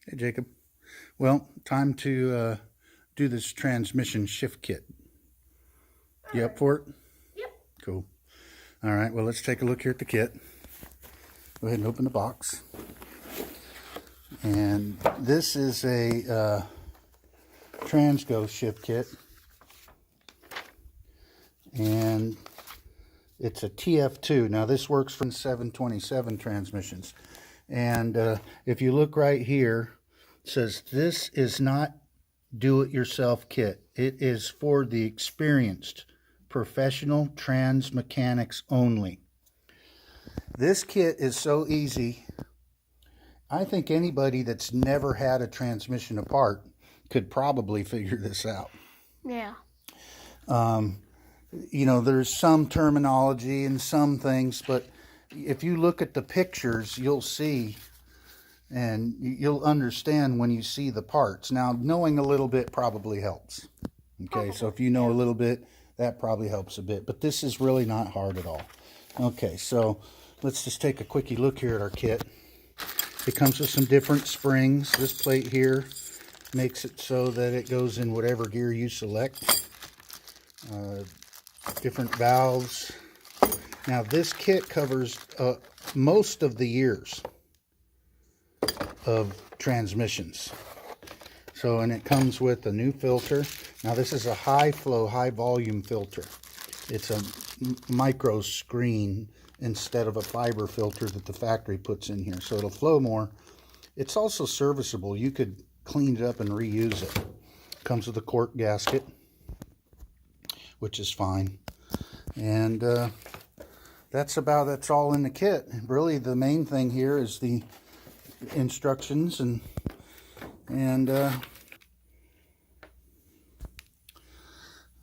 Hey, Jacob. Well, time to do this transmission shift kit. You up for it? Yep. Cool. All right, well, let's take a look here at the kit. Go ahead and open the box. And this is a Transgo shift kit. And it's a TF2. Now, this works for 727 transmissions. And if you look right here, it says this is not do-it-yourself kit. It is for the experienced professional trans mechanics only. This kit is so easy. I think anybody that's never had a transmission apart could probably figure this out. Yeah. You know, there's some terminology and some things, but if you look at the pictures, you'll see and you'll understand when you see the parts. Now, knowing a little bit probably helps. Okay, so if you know a little bit, that probably helps a bit. But this is really not hard at all. Okay, so let's just take a quickie look here at our kit. It comes with some different springs. This plate here makes it so that it goes in whatever gear you select. Different valves. Now, this kit covers most of the years of transmissions. So, and it comes with a new filter. Now, this is a high flow, high volume filter. It's a micro screen instead of a fiber filter that the factory puts in here. So it'll flow more. It's also serviceable. You could clean it up and reuse it. Comes with a cork gasket, which is fine. And that's all in the kit. Really, the main thing here is the instructions and all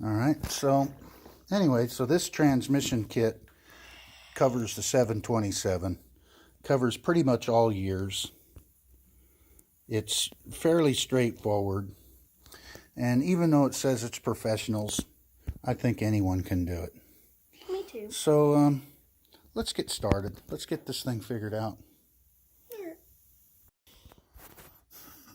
right. So anyway, so this transmission kit covers the 727, covers pretty much all years. It's fairly straightforward, and even though it says it's professionals, I think anyone can do it. Me too. So let's get started. Let's get this thing figured out.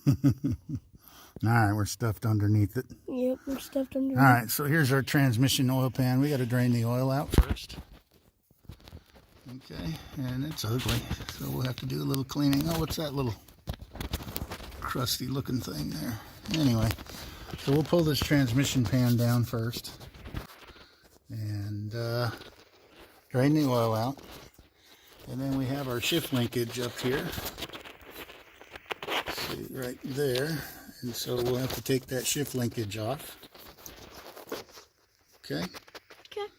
All right, we're stuffed underneath it. Yep, we're stuffed underneath. All right, so here's our transmission oil pan. We got to drain the oil out first. Okay, and it's ugly, so we'll have to do a little cleaning. Oh, what's that little crusty looking thing there? Anyway, so we'll pull this transmission pan down first and drain the oil out. And then we have our shift linkage up here. See, right there. And so we'll have to take that shift linkage off. Okay. Okay.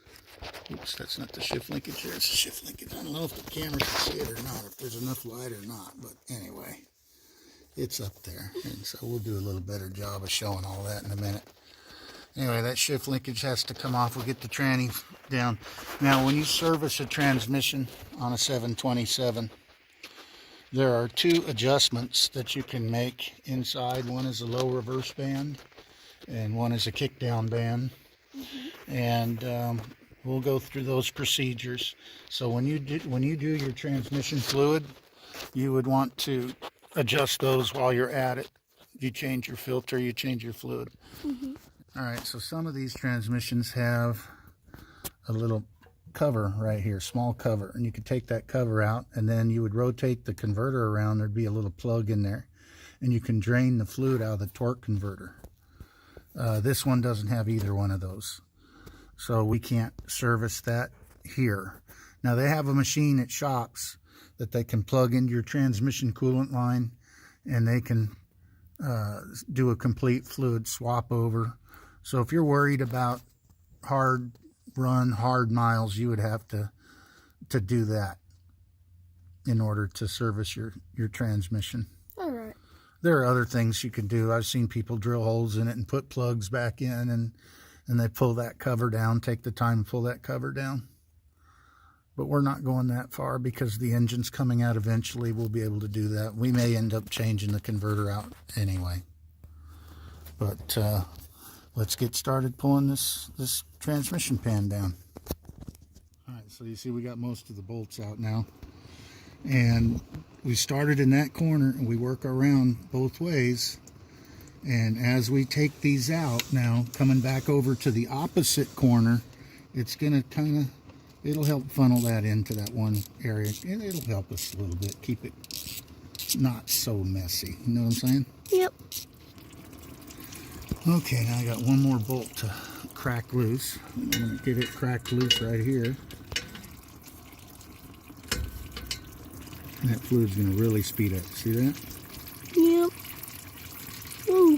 Oops, that's not the shift linkage there. It's the shift linkage. I don't know if the camera can see it or not, if there's enough light or not. But anyway, it's up there. And so we'll do a little better job of showing all that in a minute. Anyway, that shift linkage has to come off. We'll get the tranny down. Now, when you service a transmission on a 727, there are two adjustments that you can make inside. One is a low reverse band, and one is a kick down band. And we'll go through those procedures. So when you do your transmission fluid, you would want to adjust those while you're at it. You change your filter, you change your fluid. All right, so some of these transmissions have a little cover right here, small cover, and you could take that cover out, and then you would rotate the converter around. There'd be a little plug in there, and you can drain the fluid out of the torque converter. This one doesn't have either one of those, so we can't service that here. Now, they have a machine at shops that they can plug into your transmission coolant line, and they can do a complete fluid swap over. So if you're worried about hard run, hard miles, you would have to do that in order to service your transmission. All right. There are other things you can do. I've seen people drill holes in it and put plugs back in, and they pull that cover down, take the time to pull that cover down. But we're not going that far because the engine's coming out eventually. We'll be able to do that. We may end up changing the converter out anyway. But let's get started pulling this transmission pan down. All right, so you see we got most of the bolts out now. And we started in that corner and we work around both ways. And as we take these out now, coming back over to the opposite corner, it's going to kind of, it'll help funnel that into that one area. And it'll help us a little bit, keep it not so messy. You know what I'm saying? Yep. Okay, now I got one more bolt to crack loose. I'm going to get it cracked loose right here. And that fluid's going to really speed up. See that? Yep. Ooh.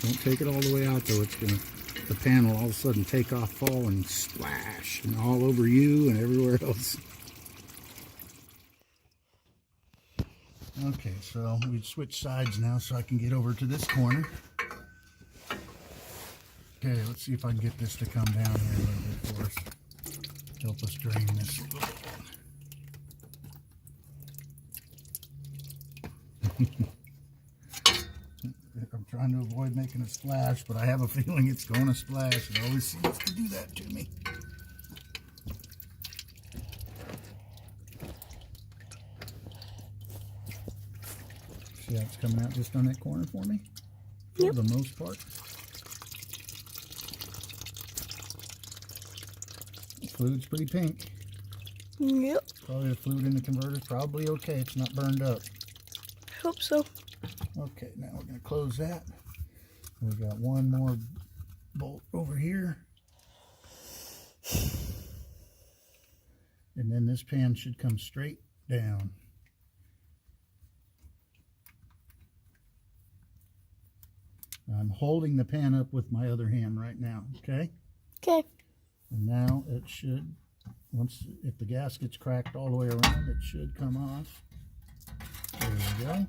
Don't take it all the way out though. It's going to, the pan will all of a sudden take off, fall, and splash, and all over you and everywhere else. Okay, so we switch sides now so I can get over to this corner. Okay, let's see if I can get this to come down here a little bit for us. Help us drain this a little bit. I'm trying to avoid making a splash, but I have a feeling it's going to splash. It always seems to do that to me. See how it's coming out just on that corner for me? Yep. For the most part. The fluid's pretty pink. Yep. Probably the fluid in the converter's probably okay. It's not burned up. Hope so. Okay, now we're going to close that. We got one more bolt over here. And then this pan should come straight down. I'm holding the pan up with my other hand right now, okay? Okay. And now it should, once, if the gasket's cracked all the way around, it should come off. There we go.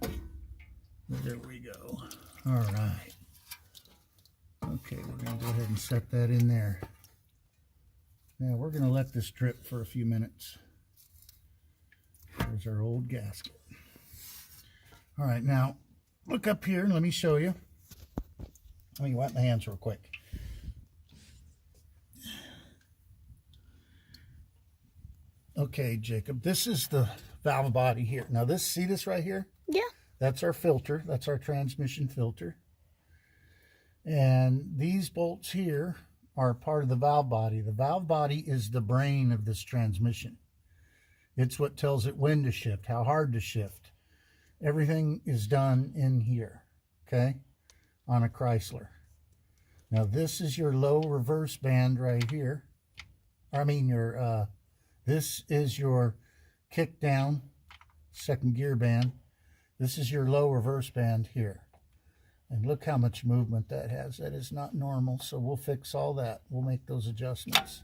There we go. All right. Okay, we're going to go ahead and set that in there. Now we're going to let this drip for a few minutes. There's our old gasket. All right, now look up here and let me show you. Let me wipe my hands real quick. Okay, Jacob, this is the valve body here. Now this, see this right here? Yeah. That's our filter. That's our transmission filter. And these bolts here are part of the valve body. The valve body is the brain of this transmission. It's what tells it when to shift, how hard to shift. Everything is done in here, okay, on a Chrysler. Now this is your low reverse band right here. I mean your, this is your kick down second gear band. This is your low reverse band here. And look how much movement that has. That is not normal, so we'll fix all that. We'll make those adjustments.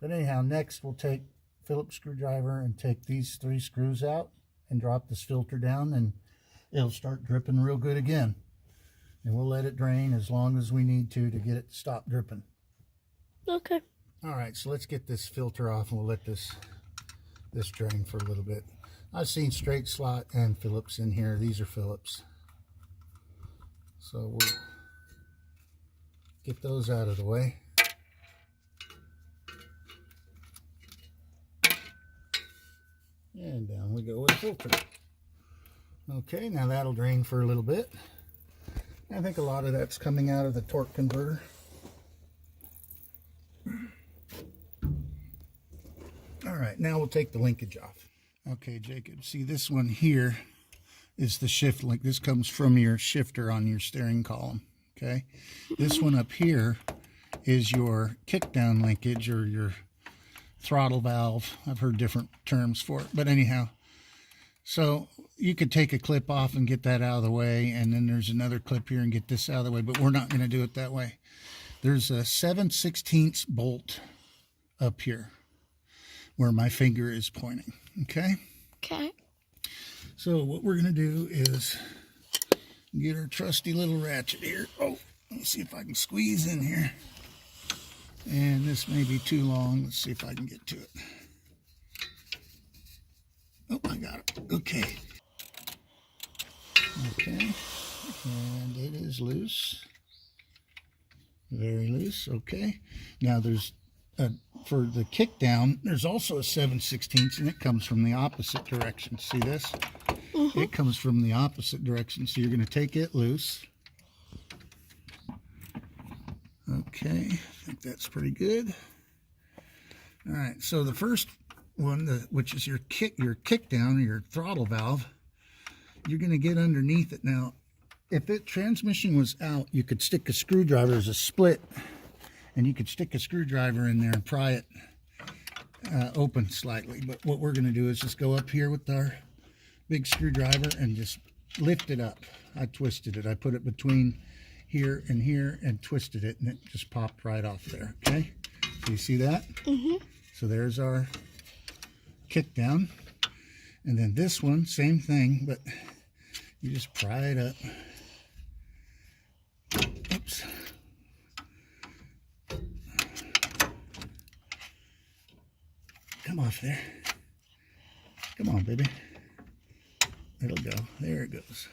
But anyhow, next we'll take Phillips screwdriver and take these 3 screws out and drop this filter down, and it'll start dripping real good again. And we'll let it drain as long as we need to get it to stop dripping. Okay. All right, so let's get this filter off and we'll let this drain for a little bit. I've seen straight slot and Phillips in here. These are Phillips. So we'll get those out of the way. And down we go with the filter. Okay, now that'll drain for a little bit. I think a lot of that's coming out of the torque converter. All right, now we'll take the linkage off. Okay, Jacob, see this one here is the shift link. This comes from your shifter on your steering column, okay? This one up here is your kick down linkage or your throttle valve. I've heard different terms for it, but anyhow. So you could take a clip off and get that out of the way, and then there's another clip here and get this out of the way, but we're not going to do it that way. There's a 7/16 bolt up here where my finger is pointing, okay? Okay. So what we're going to do is get our trusty little ratchet here. Oh, let's see if I can squeeze in here. And this may be too long. Let's see if I can get to it. Oh, I got it. Okay. Okay. And it is loose. Very loose. Okay. Now there's a for the kick down, there's also a 7/16, and it comes from the opposite direction. See this? It comes from the opposite direction, so you're going to take it loose. Okay, I think that's pretty good. All right, so the first one, which is your kick down, or your throttle valve, you're going to get underneath it. Now, if the transmission was out, you could stick a screwdriver as a split, and you could stick a screwdriver in there and pry it open slightly. But what we're going to do is just go up here with our big screwdriver and just lift it up. I twisted it. I put it between here and twisted it, and it just popped right off there. Okay, so you see that? So there's our kick down. And then this one, same thing, but you just pry it up. Oops. Come off there. Come on, baby. It'll go. There it goes.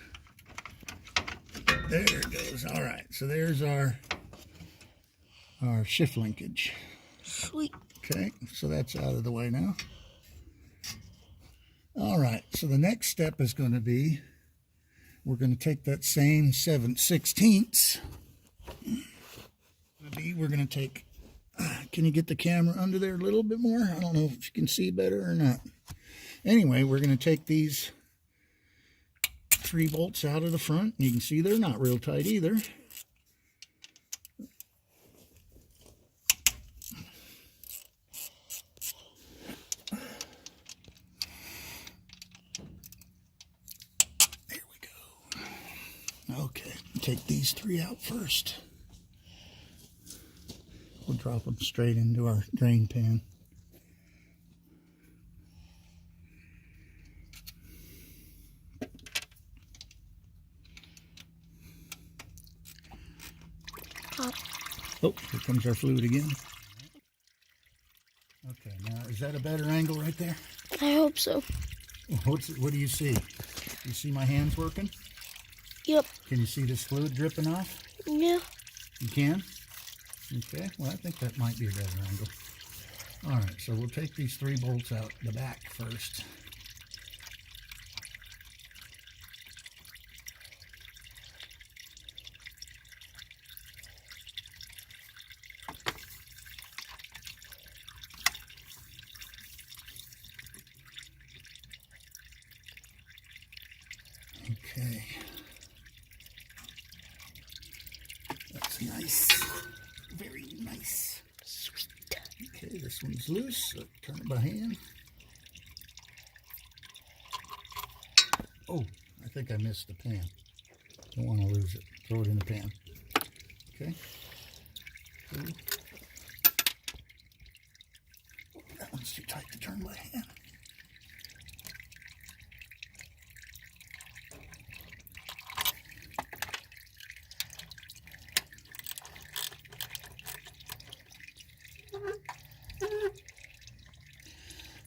There it goes. All right. So there's our shift linkage. Sweet. Okay. So that's out of the way now. All right. So the next step is going to be, we're going to take that same 7/16. We're going to take, can you get the camera under there a little bit more? I don't know if you can see better or not. Anyway, we're going to take these 3 bolts out of the front. You can see they're not real tight either. There we go. Okay, take these 3 out first. We'll drop them straight into our drain pan. Oh, here comes our fluid again. Okay, now is that a better angle right there? I hope so. What do you see? You see my hands working? Yep. Can you see this fluid dripping off? Yeah. You can? Okay, well, I think that might be a better angle. All right, so we'll take these 3 bolts out the back first. Okay. That's nice. Very nice. Sweet. Okay, this one's loose, so turn it by hand. Oh, I think I missed the pan. Don't want to lose it. Throw it in the pan. Okay. Ooh. That one's too tight to turn by hand.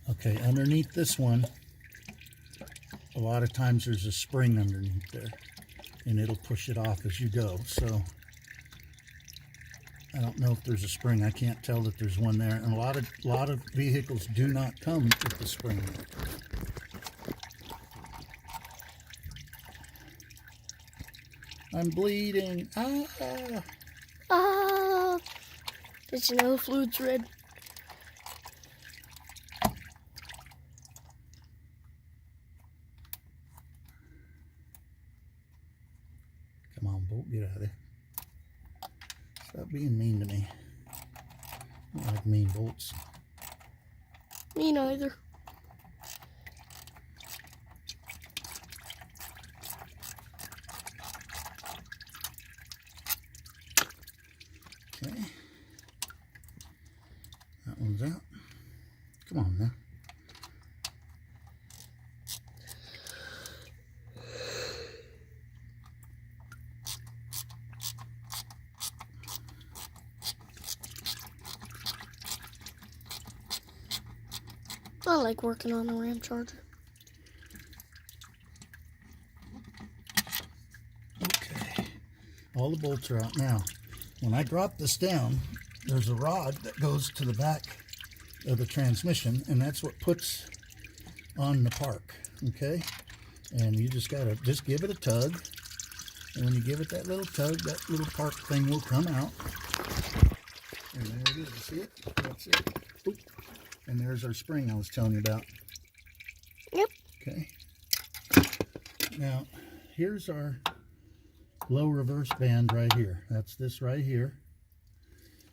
Okay, underneath this one, a lot of times there's a spring underneath there, and it'll push it off as you go. So I don't know if there's a spring. I can't tell that there's one there. And a lot of vehicles do not come with the spring there. I'm bleeding. Ah! Ah! Did you know the fluid's red? Come on, bolt, get out of there. Stop being mean to me. I don't like mean bolts. Me neither. Okay. That one's out. Come on now. I like working on the RAMCHARGER. Okay. All the bolts are out now. When I drop this down, there's a rod that goes to the back of the transmission, and that's what puts on the park. Okay, and you just gotta give it a tug, and when you give it that little tug, that little park thing will come out, and there it is. You see it? That's it. Oop. And there's our spring I was telling you about. Yep. Okay, now here's our low reverse band right here. That's this right here,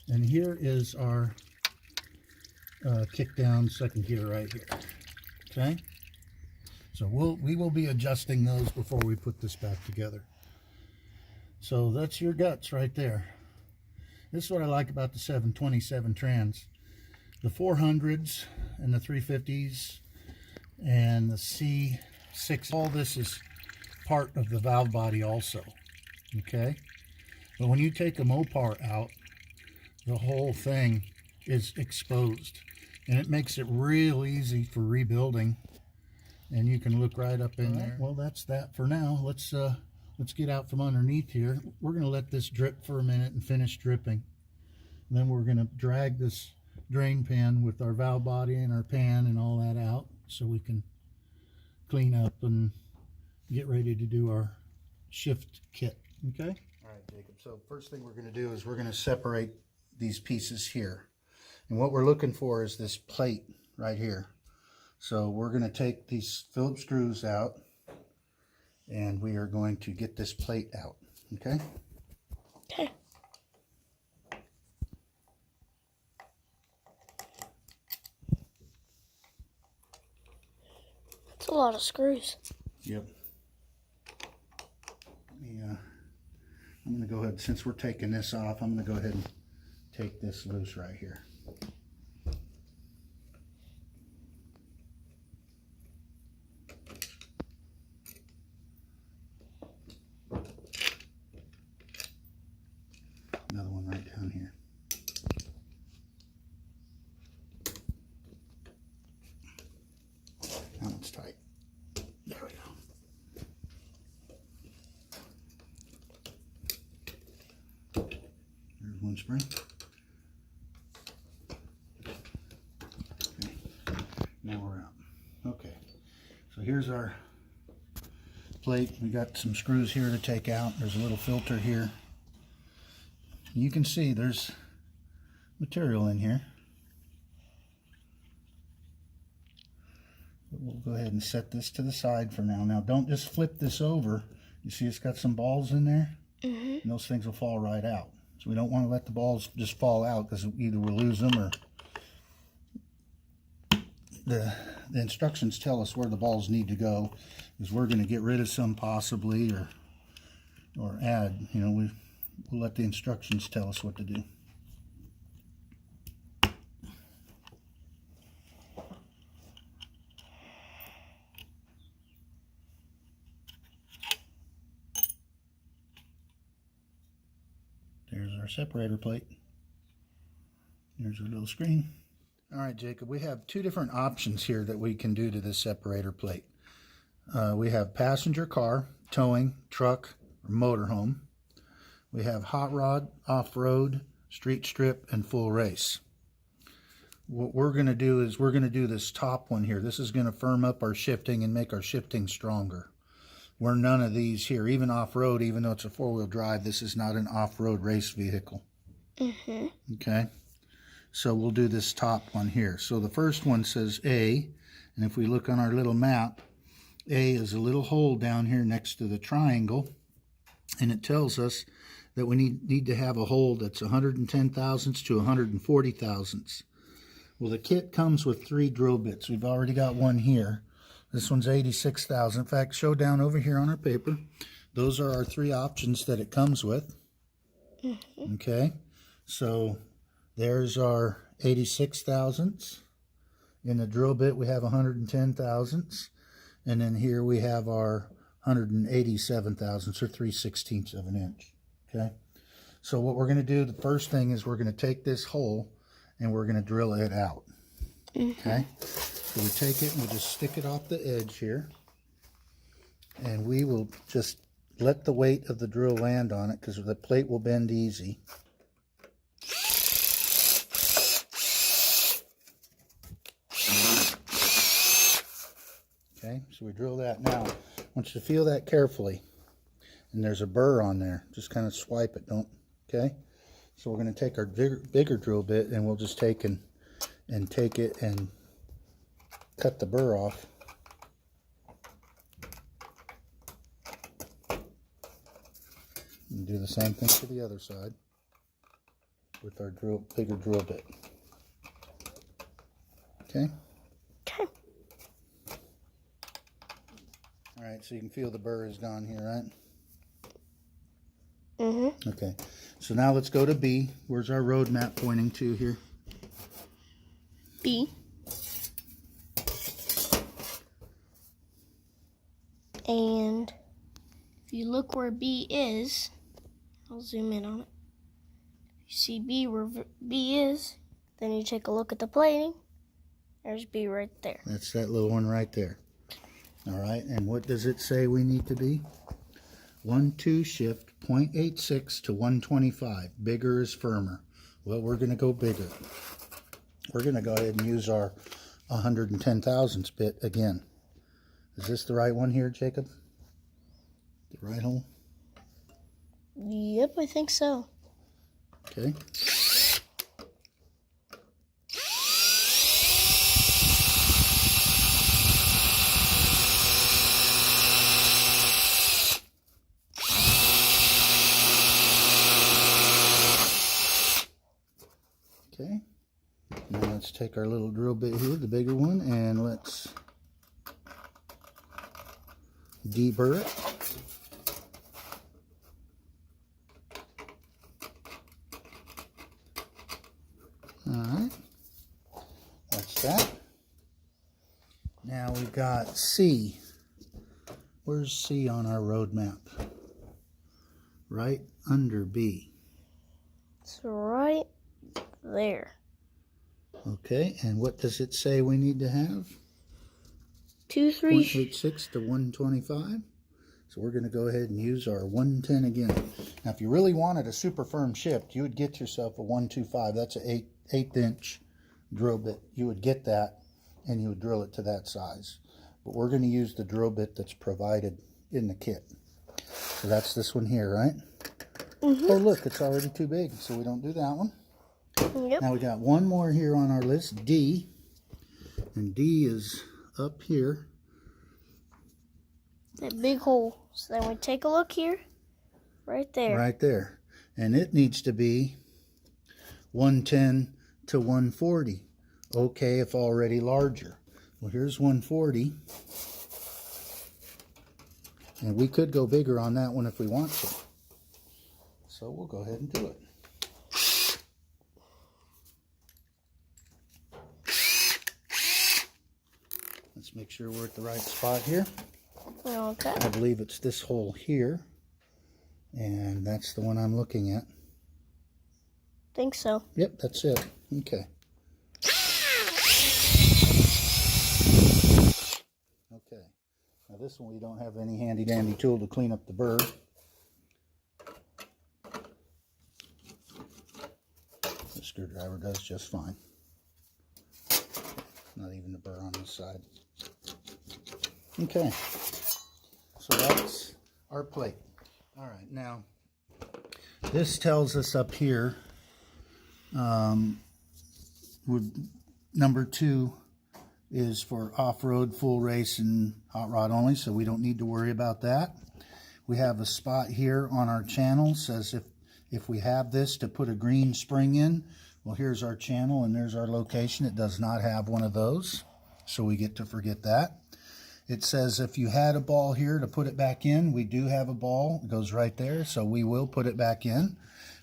and here is our kick down second gear right here. Okay, so we will be adjusting those before we put this back together. So that's your guts right there. This is what I like about the 727 Trans. The 400s and the 350s and the C6, all this is part of the valve body also. Okay, but when you take a Mopar out, the whole thing is exposed, and it makes it real easy for rebuilding, and you can look right up in there. Well, that's that for now. Let's get out from underneath here. We're going to let this drip for a minute and finish dripping. And then we're going to drag this drain pan with our valve body and our pan and all that out so we can clean up and get ready to do our shift kit. Okay? All right, Jacob. So first thing we're going to do is we're going to separate these pieces here. And what we're looking for is this plate right here. So we're going to take these Phillips screws out, and we are going to get this plate out. Okay? Okay. That's a lot of screws. Yep. I'm going to go ahead, since we're taking this off, I'm going to go ahead and take this loose right here. Another one right down here. That one's tight. There we go. There's one spring. Okay, now we're out. Okay, so here's our plate. We got some screws here to take out. There's a little filter here. You can see there's material in here. But we'll go ahead and set this to the side for now. Now don't just flip this over. You see it's got some balls in there? Mm-hmm. And those things will fall right out. So we don't want to let the balls just fall out, because either we'll lose them or the instructions tell us where the balls need to go, because we're going to get rid of some possibly or add. You know, we'll let the instructions tell us what to do. There's our separator plate. There's our little screen. All right, Jacob, we have two different options here that we can do to this separator plate. We have passenger car, towing, truck, or motorhome. We have hot rod, off-road, street strip, and full race. What we're going to do is we're going to do this top one here. This is going to firm up our shifting and make our shifting stronger. We're none of these here. Even off-road, even though it's a four-wheel drive, this is not an off-road race vehicle. Mm-hmm. Okay? So we'll do this top one here. So the first one says A, and if we look on our little map, A is a little hole down here next to the triangle, and it tells us that we need to have a hole that's 110 thousandths to 140 thousandths. Well, the kit comes with 3 drill bits. We've already got one here. This one's 86 thousand. In fact, show down over here on our paper. Those are our 3 options that it comes with. Mm-hmm. Okay, so there's our 86 thousandths. In the drill bit, we have 110 thousandths. And then here we have our 187 thousandths, or 3/16 of an inch. Okay, so what we're going to do, the first thing is we're going to take this hole and we're going to drill it out. Okay, so we take it and we'll just stick it off the edge here, and we will just let the weight of the drill land on it, because the plate will bend easy. Okay, so we drill that. Now, I want you to feel that carefully. And there's a burr on there. Just kind of swipe it, don't, okay? So we're going to take our bigger drill bit, and we'll just take take it and cut the burr off. And do the same thing to the other side with our bigger drill bit. Okay? Okay. All right, so you can feel the burr is gone here, right? Mm-hmm. Okay, so now let's go to B. Where's our road map pointing to here? B. And if you look where B is, I'll zoom in on it. You see B where B is, then you take a look at the plating. There's B right there. That's that little one right there. All right, and what does it say we need to be? 1-2 shift 0.86 to 125. Bigger is firmer. Well, we're going to go bigger. We're going to go ahead and use our 110 thousandths bit again. Is this the right one here, Jacob? The right hole? Yep, I think so. Okay. Okay, now let's take our little drill bit here, the bigger one, and let's deburr it. Alright, that's that. Now we've got C. Where's C on our road map? Right under B. It's right there. Okay, and what does it say we need to have? 2, 3. 0.86 to 125. So we're going to go ahead and use our 110 again. Now, if you really wanted a super firm shift, you would get yourself a 125. That's an 8th inch drill bit. You would get that, and you would drill it to that size. But we're going to use the drill bit that's provided in the kit. So that's this one here, right? Mm-hmm. Oh, look, it's already too big, so we don't do that one. Yep. Now we got one more here on our list, D. And D is up here. That big hole. So then we take a look here. Right there. Right there. And it needs to be 110 to 140. Okay, if already larger. Well, here's 140. And we could go bigger on that one if we want to. So we'll go ahead and do it. Let's make sure we're at the right spot here. Okay. I believe it's this hole here. And that's the one I'm looking at. Think so. Yep, that's it. Okay. Okay. Now this one we don't have any handy dandy tool to clean up the burr. The screwdriver does just fine. Not even the burr on this side. Okay. So that's our plate. All right, now this tells us up here, number 2 is for off-road, full race, and hot rod only, so we don't need to worry about that. We have a spot here on our channel, says if we have this to put a green spring in, well, here's our channel and there's our location. It does not have one of those, so we get to forget that. It says if you had a ball here to put it back in, we do have a ball. It goes right there, so we will put it back in.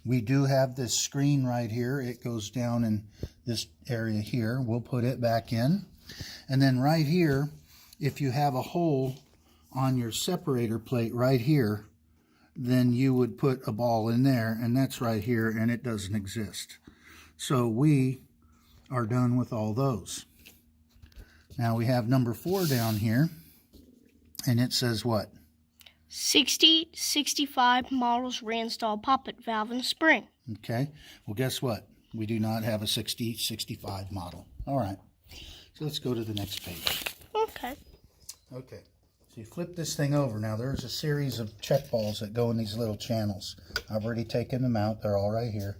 We do have this screen right here. It goes down in this area here. We'll put it back in. And then right here, if you have a hole on your separator plate right here, then you would put a ball in there, and that's right here, and it doesn't exist. So we are done with all those. Now we have number 4 down here, and it says what? 60-65 models reinstall poppet valve and spring. Okay, well guess what? We do not have a 60-65 model. All right, so let's go to the next page. Okay. Okay, so you flip this thing over. Now there's a series of check balls that go in these little channels. I've already taken them out. They're all right here.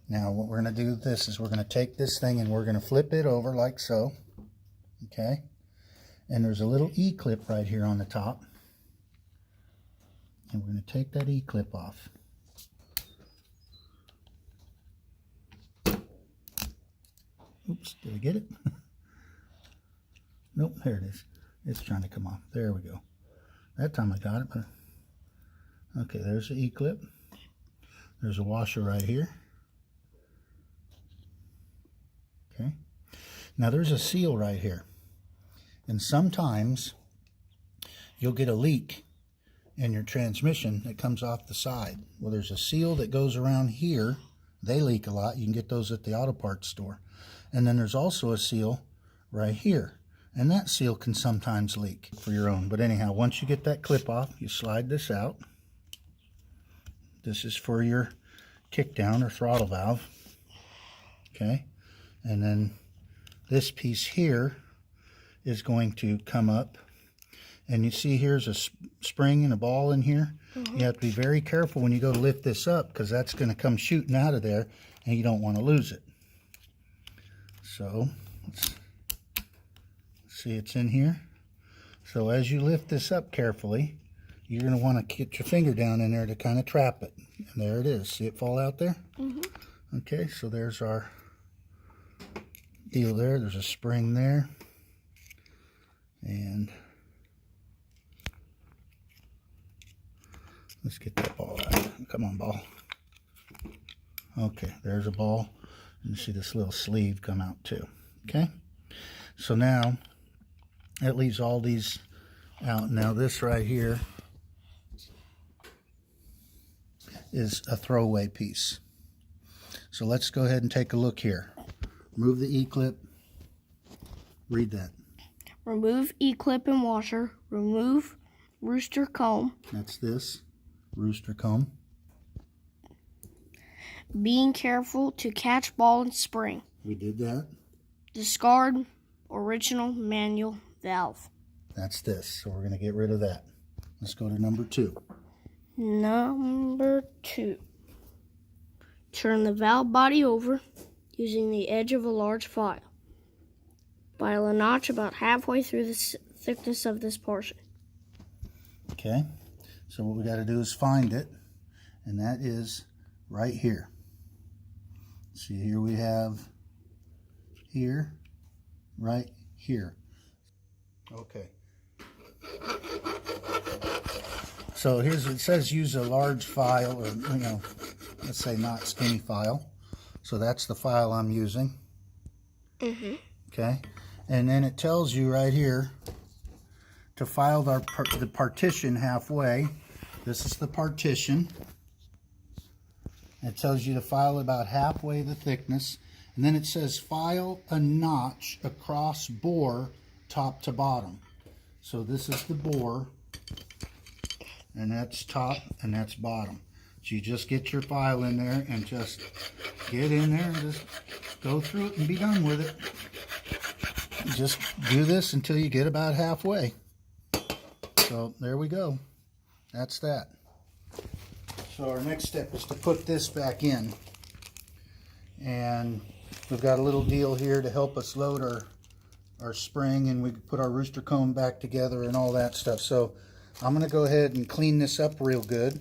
Now what we're going to do this is we're going to take this thing and we're going to flip it over like so. Okay, and there's a little E-clip right here on the top. And we're going to take that E-clip off. Oops, did I get it? Nope, there it is. It's trying to come off. There we go. That time I got it, but okay, there's the E-clip. There's a washer right here. Okay. Now there's a seal right here. And sometimes you'll get a leak in your transmission that comes off the side. Well, there's a seal that goes around here. They leak a lot. You can get those at the auto parts store. And then there's also a seal right here. And that seal can sometimes leak for your own. But anyhow, once you get that clip off, you slide this out. This is for your kick down or throttle valve. Okay. And then this piece here is going to come up. And you see here's a spring and a ball in here. You have to be very careful when you go to lift this up because that's going to come shooting out of there and you don't want to lose it. So, let's see, it's in here. So as you lift this up carefully, you're going to want to get your finger down in there to kind of trap it. And there it is. See it fall out there? Okay, so there's our deal there. There's a spring there. And let's get that ball out. Come on, ball. Okay, there's a ball. And you see this little sleeve come out too. Okay, so now that leaves all these out. Now this right here is a throwaway piece. So let's go ahead and take a look here. Remove the E-clip. Read that. Remove E-clip and washer. Remove rooster comb. That's this. Rooster comb. Being careful to catch ball and spring. We did that. Discard original manual valve. That's this. So we're going to get rid of that. Let's go to number 2. Number 2. Turn the valve body over using the edge of a large file. File a notch about halfway through the thickness of this portion. Okay. So what we got to do is find it. And that is right here. See, here we have here, right here. Okay. So here's, it says use a large file, or, let's say not skinny file. So that's the file I'm using. Okay. And then it tells you right here to file the partition halfway. This is the partition. It tells you to file about halfway the thickness. And then it says file a notch across bore top to bottom. So this is the bore. And that's top and that's bottom. So you just get your file in there and just get in there and just go through it and be done with it. Just do this until you get about halfway. So there we go. That's that. So our next step is to put this back in. And we've got a little deal here to help us load our spring, and we can put our rooster comb back together and all that stuff. So I'm going to go ahead and clean this up real good.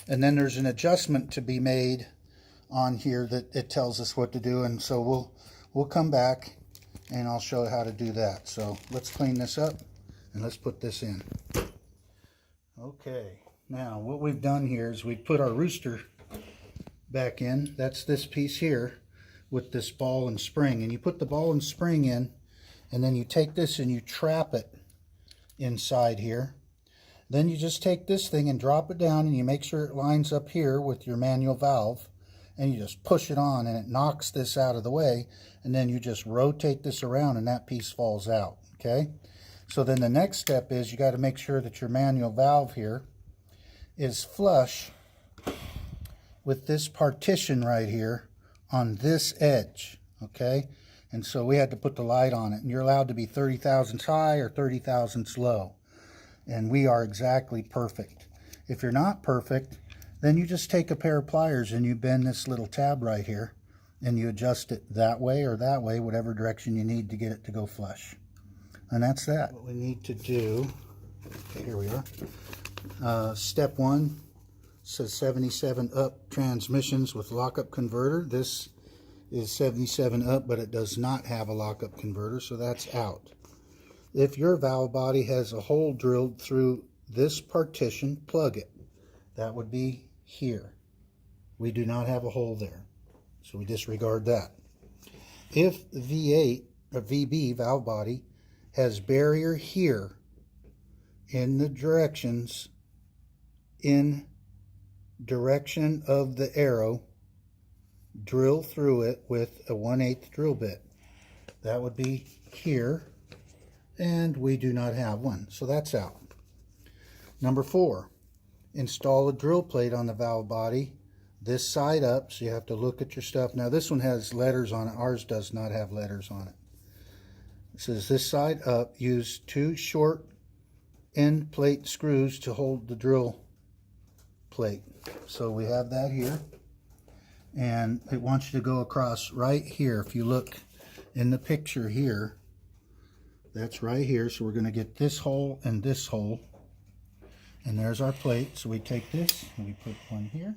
And then there's an adjustment to be made on here that it tells us what to do. And so we'll come back and I'll show you how to do that. So let's clean this up and let's put this in. Okay. Now, what we've done here is we put our rooster back in. That's this piece here with this ball and spring. And you put the ball and spring in, and then you take this and you trap it inside here. Then you just take this thing and drop it down, and you make sure it lines up here with your manual valve, and you just push it on, and it knocks this out of the way, and then you just rotate this around, and that piece falls out, okay? So then the next step is you got to make sure that your manual valve here is flush with this partition right here on this edge, okay? And so we had to put the light on it. And you're allowed to be 30 thousandths high or 30 thousandths low. And we are exactly perfect. If you're not perfect, then you just take a pair of pliers and you bend this little tab right here and you adjust it that way or that way, whatever direction you need to get it to go flush. And that's that. What we need to do, okay, here we are. Step 1 says 77 up transmissions with lockup converter. This is 77 up, but it does not have a lockup converter, so that's out. If your valve body has a hole drilled through this partition, plug it. That would be here. We do not have a hole there, so we disregard that. If V8 or VB valve body has barrier here in the directions in direction of the arrow, drill through it with a 1/8 drill bit. That would be here, and we do not have one, so that's out. Number 4, install a drill plate on the valve body, this side up, so you have to look at your stuff. Now this one has letters on it, ours does not have letters on it. It says this side up, use 2 short end plate screws to hold the drill plate. So we have that here, and it wants you to go across right here. If you look in the picture here, that's right here. So we're going to get this hole and this hole, and there's our plate. So we take this and we put one here.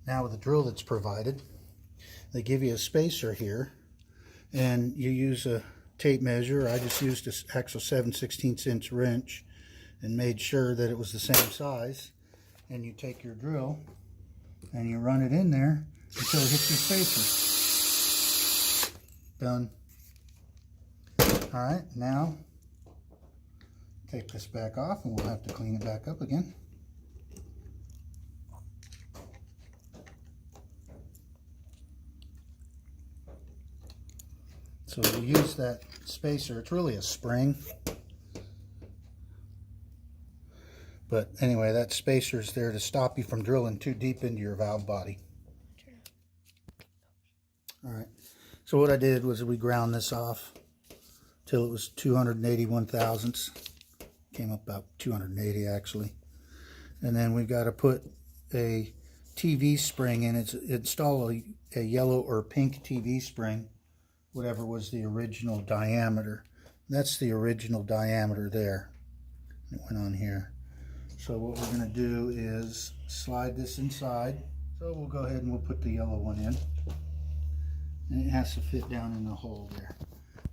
Now with the drill that's provided, they give you a spacer here, and you use a tape measure. I just used an actual 7/16 inch wrench and made sure that it was the same size. And you take your drill and you run it in there until it hits your spacer. Done. All right, now take this back off and we'll have to clean it back up again. So we'll use that spacer. It's really a spring. But anyway, that spacer is there to stop you from drilling too deep into your valve body. All right. So what I did was we ground this off till it was 281 thousandths. Came up about 280 actually. And then we've got to put a TV spring in. Install a yellow or pink TV spring, whatever was the original diameter. That's the original diameter there. It went on here. So what we're going to do is slide this inside. So we'll go ahead and we'll put the yellow one in. And it has to fit down in the hole there.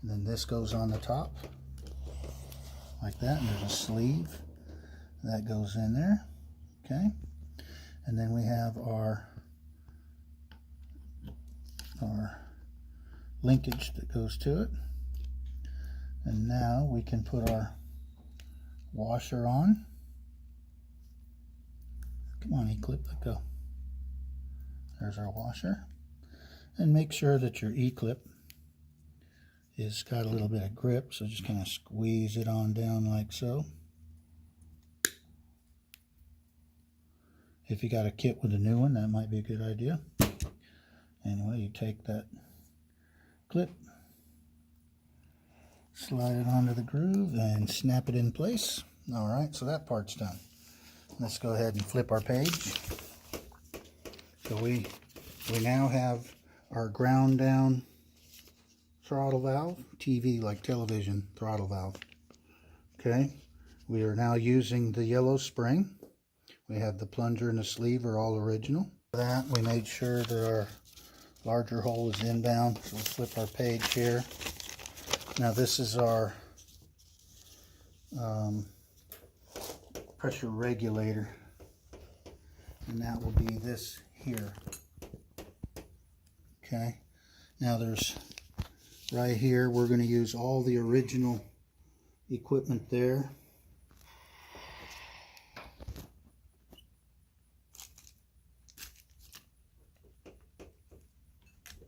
And then this goes on the top, like that. And there's a sleeve that goes in there. Okay. And then we have our linkage that goes to it. And now we can put our washer on. Come on, E-clip, let go. There's our washer. And make sure that your E-clip is got a little bit of grip, so just kind of squeeze it on down like so. If you got a kit with a new one, that might be a good idea. Anyway, you take that clip, slide it onto the groove, and snap it in place. All right, so that part's done. Let's go ahead and flip our page. So we now have our ground down throttle valve, TV like television throttle valve. Okay, we are now using the yellow spring. We have the plunger and the sleeve are all original. For that, we made sure that our larger hole is inbound. So we'll flip our page here. Now this is our pressure regulator, and that will be this here. Okay, now there's right here, we're going to use all the original equipment there.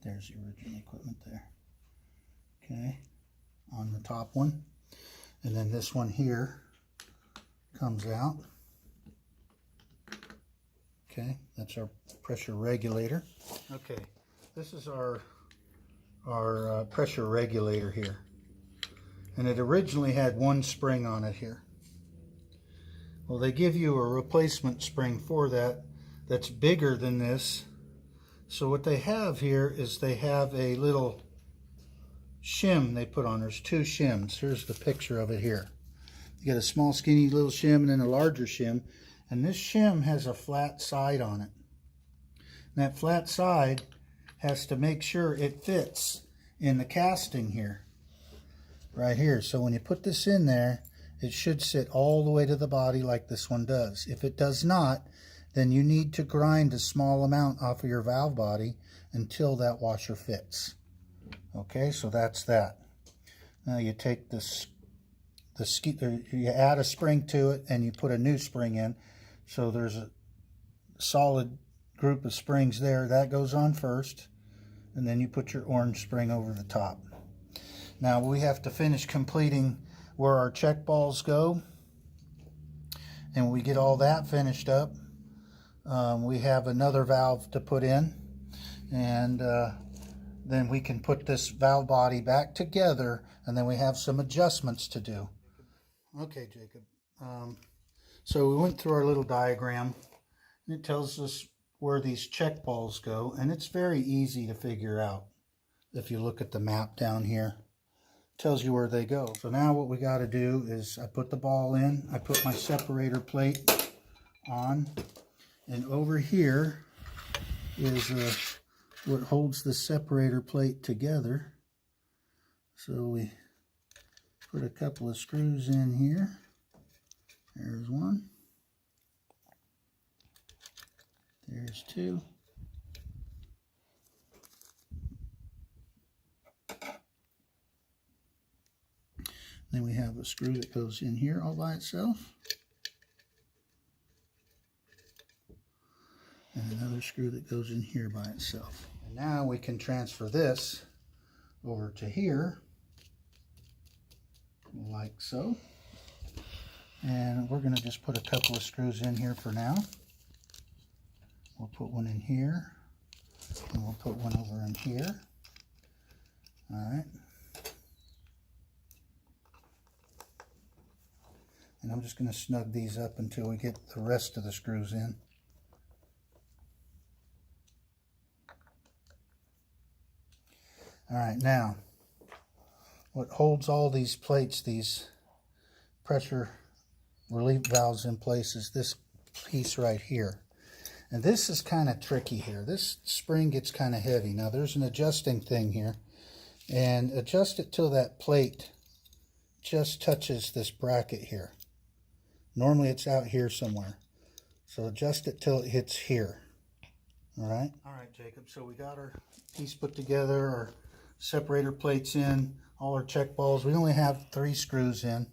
There's the original equipment there. okay, on the top one. And then this one here comes out. Okay, that's our pressure regulator. Okay, this is our pressure regulator here. And it originally had one spring on it here. Well, they give you a replacement spring for that that's bigger than this. So what they have here is they have a little shim they put on. There's two shims. Here's the picture of it here. You got a small skinny little shim and then a larger shim. And this shim has a flat side on it. And that flat side has to make sure it fits in the casting here. Right here. So when you put this in there, it should sit all the way to the body like this one does. If it does not, then you need to grind a small amount off of your valve body until that washer fits. Okay, so that's that. Now you take this, you add a spring to it and you put a new spring in. So there's a solid group of springs there. That goes on first. And then you put your orange spring over the top. Now we have to finish completing where our check balls go. And when we get all that finished up, we have another valve to put in. And then we can put this valve body back together, and then we have some adjustments to do. Okay, Jacob. So we went through our little diagram, and it tells us where these check balls go, and it's very easy to figure out. If you look at the map down here, it tells you where they go. So now what we got to do is I put the ball in, I put my separator plate on, and over here is what holds the separator plate together. So we put a couple of screws in here. There's one. There's two. Then we have a screw that goes in here all by itself. And another screw that goes in here by itself. And now we can transfer this over to here, like so. And we're going to just put a couple of screws in here for now. We'll put one in here, and we'll put one over in here. All right. And I'm just going to snug these up until we get the rest of the screws in. All right, now, what holds all these plates, these pressure relief valves in place, is this piece right here. And this is kind of tricky here. This spring gets kind of heavy. Now, there's an adjusting thing here. And adjust it till that plate just touches this bracket here. Normally, it's out here somewhere. So adjust it till it hits here. All right? All right, Jacob. So we got our piece put together, our separator plates in, all our check balls. We only have 3 screws in.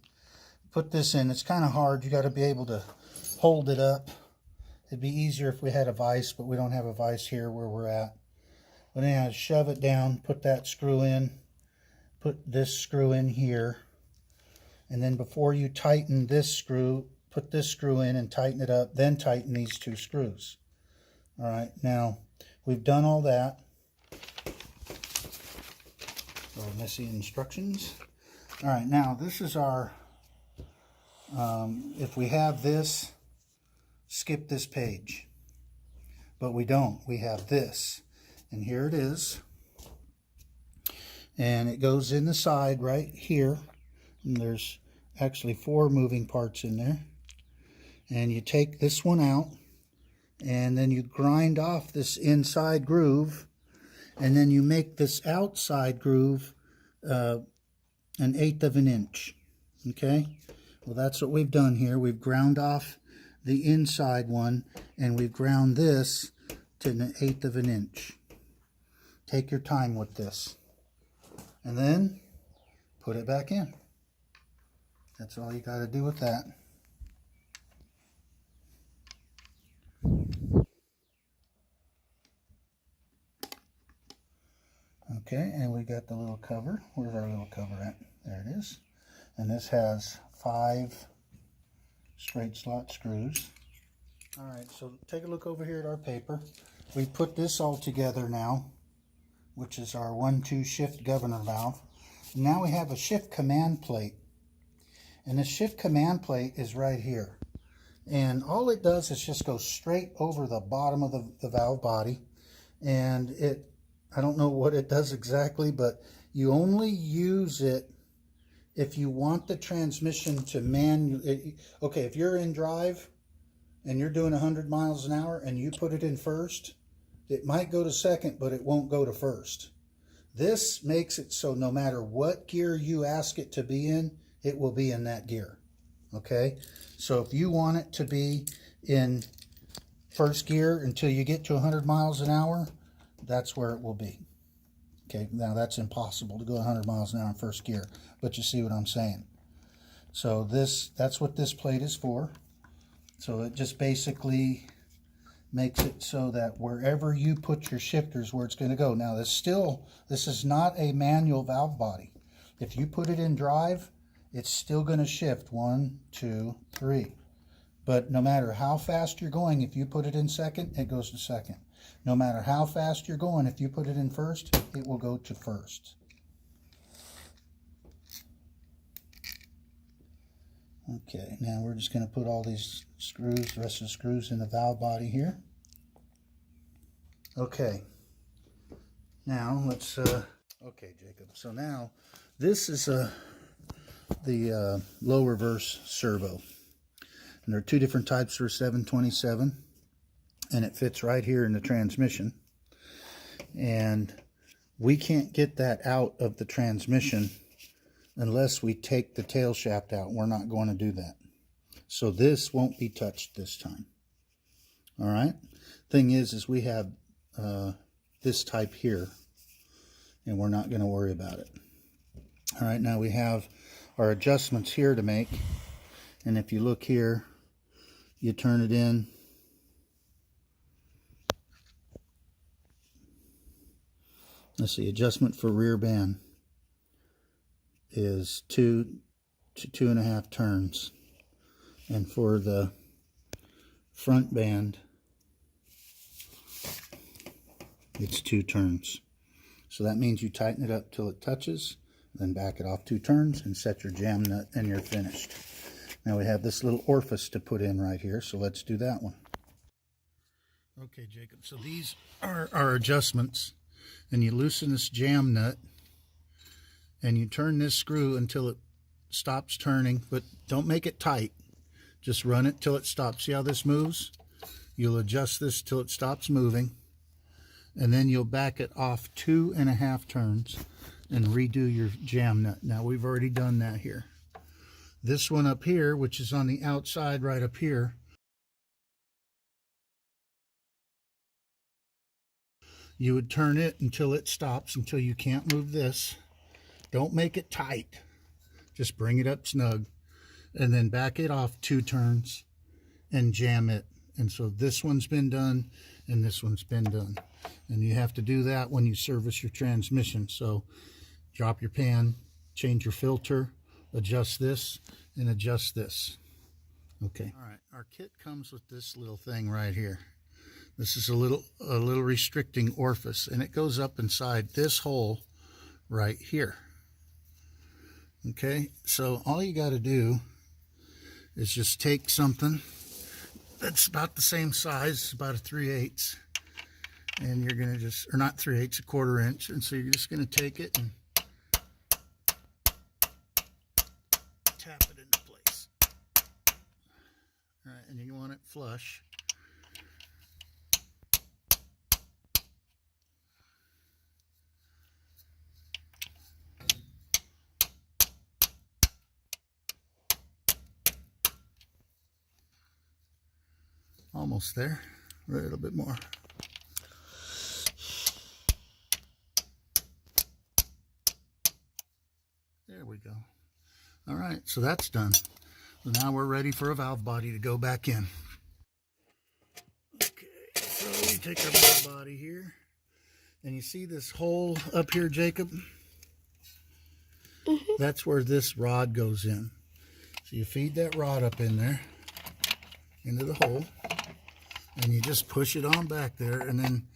Put this in. It's kind of hard. You got to be able to hold it up. It'd be easier if we had a vise, but we don't have a vise here where we're at. But anyhow, shove it down, put that screw in, put this screw in here, and then before you tighten this screw, put this screw in and tighten it up, then tighten these 2 screws. All right, now we've done all that. Little messy instructions. All right, now this is our, if we have this, skip this page. But we don't. We have this. And here it is. And it goes in the side right here. And there's actually 4 moving parts in there. And you take this one out. And then you grind off this inside groove. And then you make this outside groove 1/8 of an inch. Okay? Well, that's what we've done here. We've ground off the inside one, and we've ground this to 1/8 of an inch. Take your time with this. And then put it back in. That's all you got to do with that. Okay, and we got the little cover. Where's our little cover at? There it is. And this has 5 straight slot screws. All right, so take a look over here at our paper. We put this all together now, which is our 1-2 shift governor valve. Now we have a shift command plate. And the shift command plate is right here. And all it does is just go straight over the bottom of the valve body. And I don't know what it does exactly, but you only use it if you want the transmission to okay, if you're in drive and you're doing 100 miles an hour and you put it in first, it might go to second, but it won't go to first. This makes it so no matter what gear you ask it to be in, it will be in that gear. Okay? So if you want it to be in first gear until you get to 100 miles an hour, that's where it will be. Okay, now that's impossible to go 100 miles an hour in first gear, but you see what I'm saying. So that's what this plate is for. So it just basically makes it so that wherever you put your shifters, where it's going to go. Now this is not a manual valve body. If you put it in drive, it's still going to shift 1, 2, 3. But no matter how fast you're going, if you put it in second, it goes to second. No matter how fast you're going, if you put it in first, it will go to first. Okay, now we're just going to put all these screws, the rest of the screws in the valve body here. Okay, now let's, okay Jacob, so now this is the low reverse servo. And there are 2 different types for 727, and it fits right here in the transmission. And we can't get that out of the transmission unless we take the tail shaft out. We're not going to do that. So this won't be touched this time. All right. Thing is we have this type here, and we're not going to worry about it. All right. Now we have our adjustments here to make. And if you look here, you turn it in. Let's see, adjustment for rear band is 2 to 2.5 turns. And for the front band, it's 2 turns. So that means you tighten it up till it touches, then back it off 2 turns and set your jam nut and you're finished. Now we have this little orifice to put in right here, so let's do that one. Okay, Jacob, so these are our adjustments. And you loosen this jam nut and you turn this screw until it stops turning, but don't make it tight. Just run it till it stops. See how this moves? You'll adjust this till it stops moving, and then you'll back it off 2.5 turns and redo your jam nut. Now we've already done that here. This one up here, which is on the outside right up here, you would turn it until it stops, until you can't move this. Don't make it tight. Just bring it up snug. And then back it off 2 turns and jam it. And so this one's been done and this one's been done. And you have to do that when you service your transmission. So drop your pan, change your filter, adjust this, and adjust this. Okay. All right. Our kit comes with this little thing right here. This is a little restricting orifice, and it goes up inside this hole right here. Okay, so all you got to do is just take something that's about the same size, about a 3/8, and you're going to just, or not 3/8, a 1/4 inch, and so you're just going to take it and tap it into place. All right, and you want it flush. Almost there, a little bit more. There we go. All right, so that's done. So now we're ready for a valve body to go back in. Okay, so we take our valve body here, And you see this hole up here, Jacob? Mm-hmm. That's where this rod goes in. So you feed that rod up in there, into the hole, and you just push it on back there, and then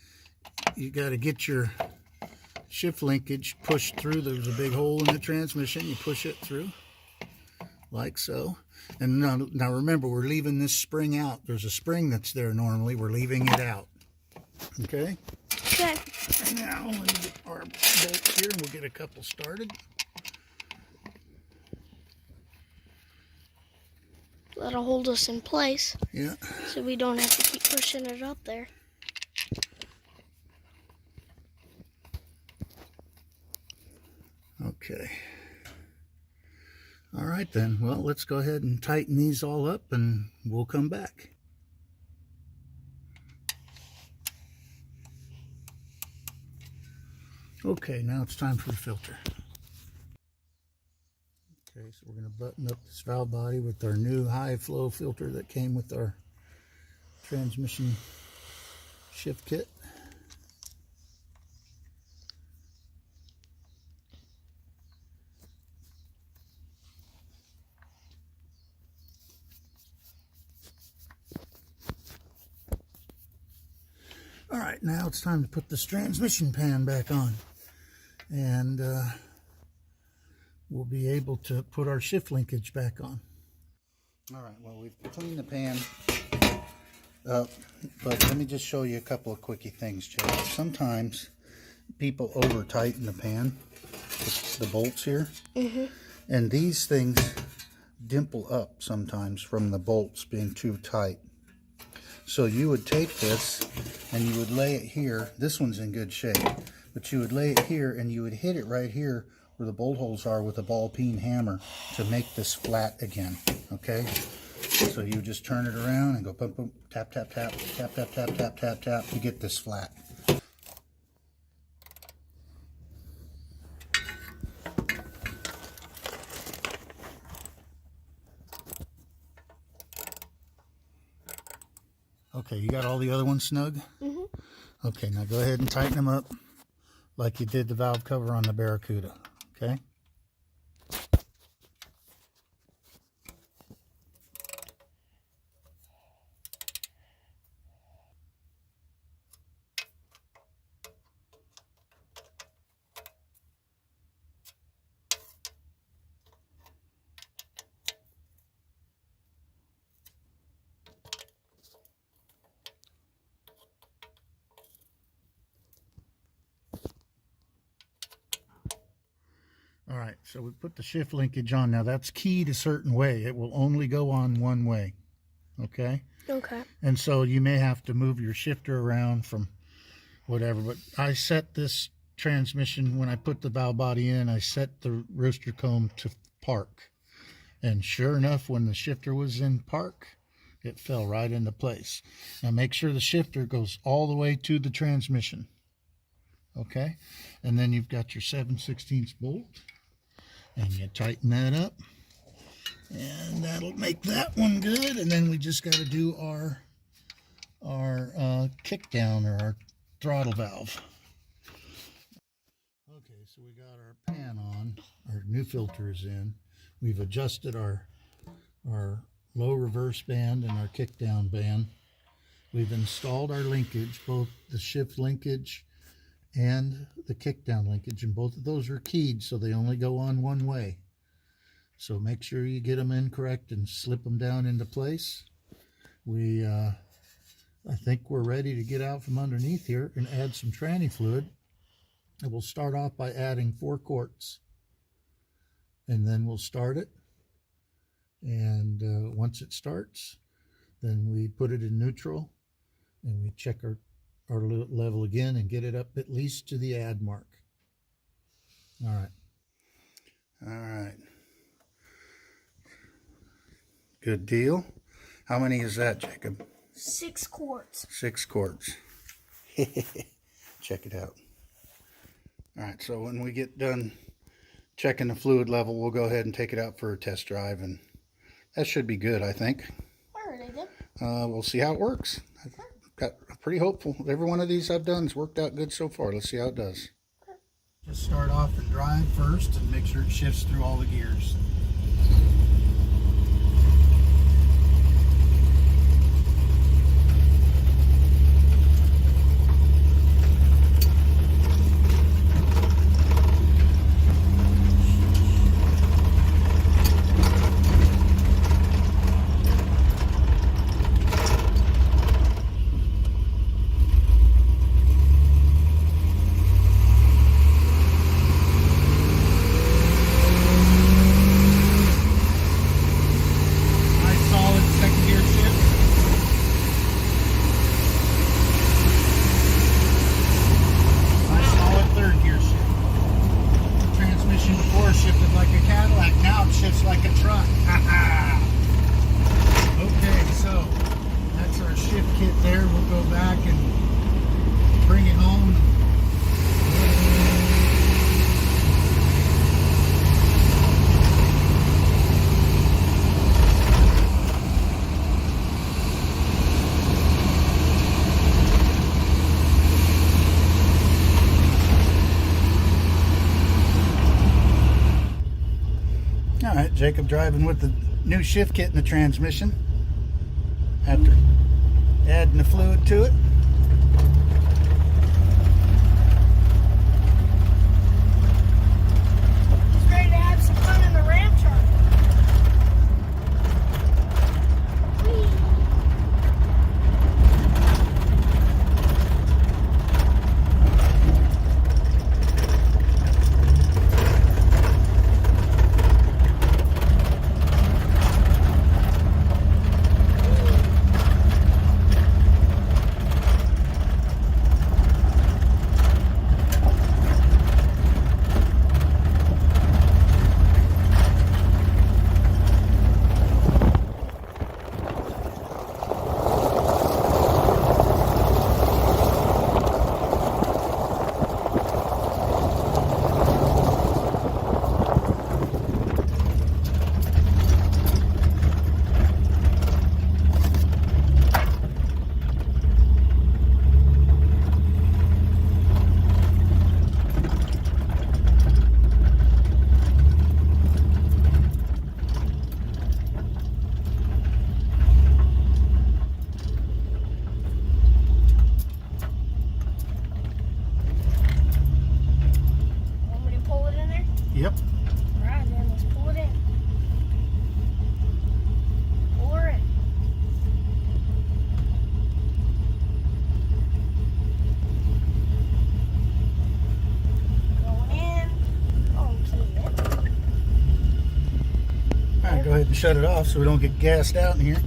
you got to get your shift linkage pushed through. There's a big hole in the transmission. You push it through, like so. And now remember, we're leaving this spring out. There's a spring that's there normally. We're leaving it out. Okay? Okay. And now we'll get our bolts here, and we'll get a couple started. That'll hold us in place. Yeah. So we don't have to keep pushing it up there. Okay. All right then. Well, let's go ahead and tighten these all up, and we'll come back. Okay, now it's time for the filter. Okay, so we're going to button up this valve body with our new high flow filter that came with our transmission shift kit. All right, now it's time to put this transmission pan back on. And we'll be able to put our shift linkage back on. All right, well, we've cleaned the pan up, but let me just show you a couple of quickie things, Jay. Sometimes people over tighten the pan, the bolts here, and these things dimple up sometimes from the bolts being too tight. So you would take this and you would lay it here. This one's in good shape, but you would lay it here and you would hit it right here where the bolt holes are with a ball peen hammer to make this flat again. Okay, so you just turn it around and go boom, boom, tap, tap, tap, tap, tap, tap, tap, tap, tap to get this flat. Okay, you got all the other ones snug? Okay, now go ahead and tighten them up like you did the valve cover on the Barracuda, okay? All right, so we put the shift linkage on. Now that's keyed a certain way. It will only go on one way, okay? Okay. And so you may have to move your shifter around from whatever, but I set this transmission, when I put the valve body in, I set the rooster comb to park. And sure enough, when the shifter was in park, it fell right into place. Now make sure the shifter goes all the way to the transmission. Okay, and then you've got your 7/16 bolt, and you tighten that up, and that'll make that one good. And then we just got to do our kick down, or our throttle valve. Okay, so we got our pan on, our new filter is in. We've adjusted our low reverse band and our kick down band. We've installed our linkage, both the shift linkage and the kick down linkage, and both of those are keyed, so they only go on one way. So make sure you get them in correct and slip them down into place. I think we're ready to get out from underneath here and add some tranny fluid. And we'll start off by adding 4 quarts, and then we'll start it. And once it starts, then we put it in neutral, and we check our level again and get it up at least to the add mark. All right. Good deal. How many is that, Jacob? 6 quarts. 6 quarts. Check it out. All right, so when we get done checking the fluid level, we'll go ahead and take it out for a test drive, and that should be good, I think. Alrighty then. We'll see how it works. I've pretty hopeful. Every one of these I've done has worked out good so far. Let's see how it does. Just start off and drive first and make sure it shifts through all the gears. Shifted like a Cadillac, now it shifts like a truck. Okay, so that's our shift kit there. We'll go back and bring it home. All right, Jacob driving with the new shift kit in the transmission after adding the fluid to it. He's ready to have some fun in the RAMCHARGER. Yep. Alright, then let's pull it in. Pull her in. Going in. Okay. Alright, go ahead and shut it off so we don't get gassed out in here.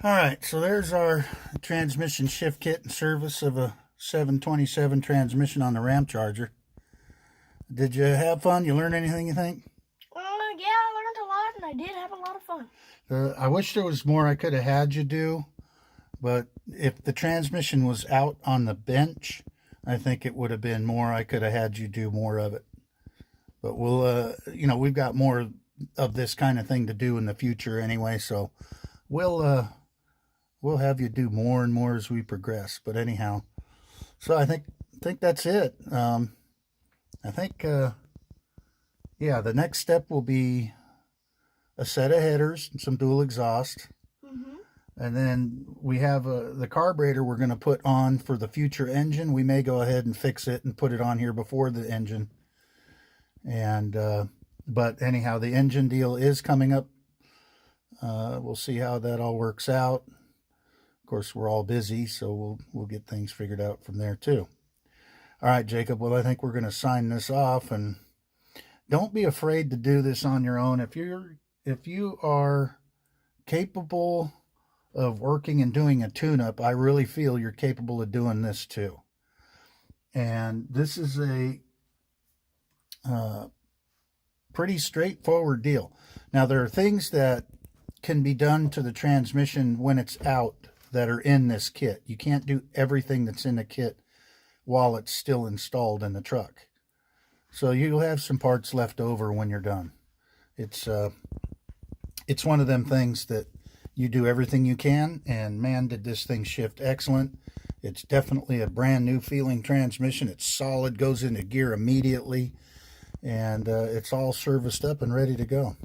Alright, so there's our transmission shift kit and service of a 727 transmission on the RAMCHARGER. Did you have fun? You learn anything, you think? Yeah, I learned a lot, and I did have a lot of fun. I wish there was more I could have had you do, but if the transmission was out on the bench, I think it would have been more. I could have had you do more of it. But we'll, we've got more of this kind of thing to do in the future anyway, so we'll have you do more and more as we progress. But anyhow, so I think that's it. I think, yeah, the next step will be a set of headers and some dual exhaust. Mm-hmm. And then we have the carburetor we're going to put on for the future engine. We may go ahead and fix it and put it on here before the engine. And, but anyhow, the engine deal is coming up. We'll see how that all works out. Of course, we're all busy, so we'll get things figured out from there too. All right, Jacob, well, I think we're going to sign this off, and don't be afraid to do this on your own. If you are capable of working and doing a tune-up, I really feel you're capable of doing this too. And this is a pretty straightforward deal. Now, there are things that can be done to the transmission when it's out that are in this kit. You can't do everything that's in the kit while it's still installed in the truck. So you'll have some parts left over when you're done. It's one of them things that you do everything you can, and man, did this thing shift excellent. It's definitely a brand new feeling transmission. It's solid, goes into gear immediately, and it's all serviced up and ready to go.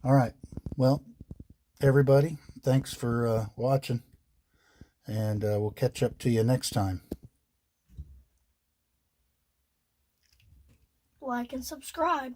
All right, well, everybody, thanks for watching, and we'll catch up to you next time. Like and subscribe.